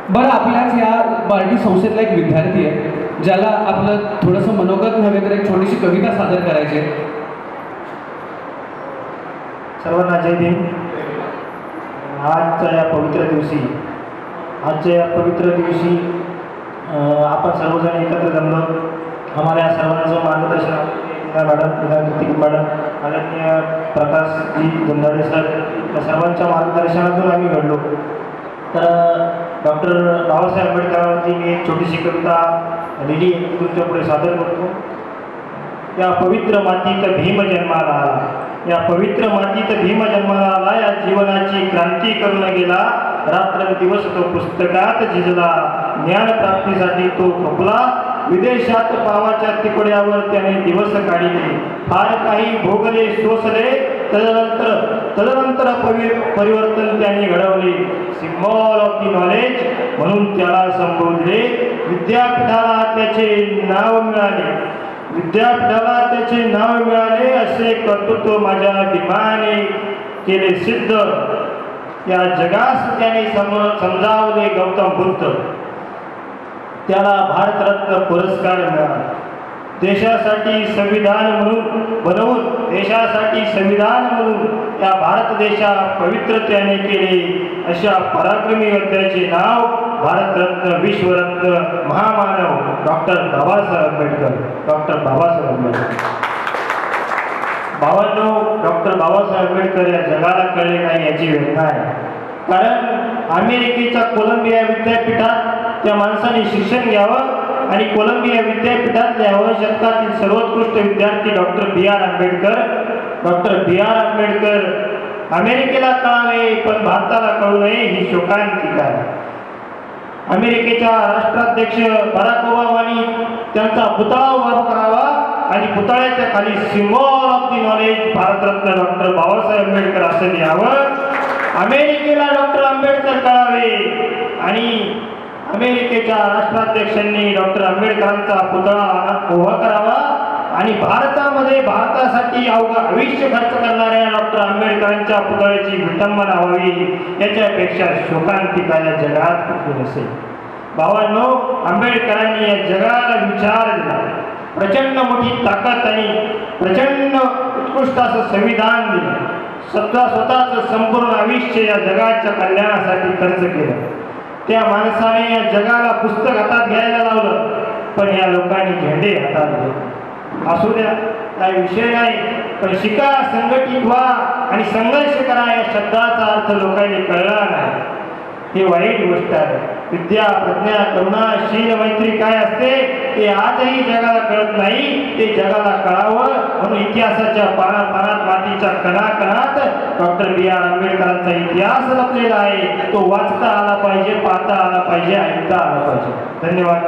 बरं, आपल्याच या बार्टी संस्थेतला एक विद्यार्थी आहे ज्याला आपलं थोडंसं मनोगत नव्हे तर एक छोटीशी कविता सादर करायची आहे. सर्वांना जय भीम. आजच्या या पवित्र दिवशी आपण सर्वजण एकत्र जमलो. आम्हाला या सर्वांचं मार्गदर्शन मॅडम आदरणीय प्रकाशजी गुंजाडे सर या सर्वांच्या मार्गदर्शनातून आम्ही घडलो. तर डॉक्टर बाबासाहेब आंबेडकरांवरती मी एक छोटीशी कविता लिहिली तुमच्या पुढे सादर करतो. या पवित्र मातीत भीम जन्माला आला, या पवित्र मातीत भीम जन्माला आला, या जीवनाची क्रांती करून गेला. रात्रंदिवस तो पुस्तकात झिजला, ज्ञान प्राप्तीसाठी तो खपला. विदेशात पावाच्या तिकड्यावर त्याने दिवस काढले, फार काही भोगले सोसले. तदनंतर परिवर्तन त्याने घडवले. सिम्बॉल ऑफ दी नॉलेज म्हणून त्याला संबोधले. विद्यापीठाला त्याचे नाव मिळाले, असे कर्तृत्व माझ्या भीमाने केले सिद्ध. या जगास त्याने समजावले गौतम बुद्ध. त्याला भारतरत्न पुरस्कार मिळाला. देशासाठी संविधान म्हणून या भारत देशा पवित्रतेने केले. अशा पराक्रमी योद्ध्याचे नाव भारतरत्न विश्वरत्न महामानव डॉक्टर बाबासाहेब आंबेडकर. भावांनो, डॉक्टर बाबासाहेब आंबेडकर या जगाला कळले नाही याची वेदना आहे. कारण अमेरिकेच्या कोलंबिया विद्यापीठात त्या माणसाने शिक्षण घ्यावं आणि कोलंबिया विद्यापीठात यावं. शतकातील सर्वोत्कृष्ट विद्यार्थी डॉक्टर बी आर आंबेडकर अमेरिकेला कळावे पण भारताला कळू नये ही शोकांतिका आहे. अमेरिकेच्या राष्ट्राध्यक्ष बराक ओबामांनी त्यांचा पुतळा उभा करावा आणि पुतळ्याच्या खाली symbol of the knowledge Bharat Ratna doctor Babasaheb Ambedkar असं लिहावं. अमेरिकेला डॉक्टर आंबेडकर कळावे आणि अमेरिकेच्या राष्ट्राध्यक्षांनी डॉक्टर आंबेडकरांचा पुतळा उभा करावा आणि भारतासाठी अवघं आयुष्य खर्च करणाऱ्या डॉक्टर आंबेडकरांच्या पुतळ्याची विटंबना व्हावी याच्यापेक्षा शोकांतिका या जगात कुठे नसेल. भावांनो, आंबेडकरांनी या जगाला विचार दिला. प्रचंड मोठी ताकद आणि प्रचंड उत्कृष्ट असं संविधान दिलं. स्वतःचं संपूर्ण आयुष्य या जगाच्या कल्याणासाठी खर्च केलं. त्या माणसाने या जगाला पुस्तक हातात घ्यायला लावलं पण या लोकांनी झेंडे हातात घेतले. असू द्या, काही विषय नाही, पण शिका, संघटित व्हा आणि संघर्ष करा या शब्दाचा अर्थ लोकांनी कळला नाही. हे वाईट गोष्ट आहे. विद्या, प्रज्ञा, करुणा, शील, मैत्री काय असते ते आजही जगाला कळत नाही. ते जगाला कळावं म्हणून इतिहासाच्या पानात मातीच्या कणाकणात डॉक्टर बी आर आंबेडकरांचा इतिहास लपलेला आहे. तो वाचता आला पाहिजे, पाहता आला पाहिजे, ऐकता आला पाहिजे. धन्यवाद.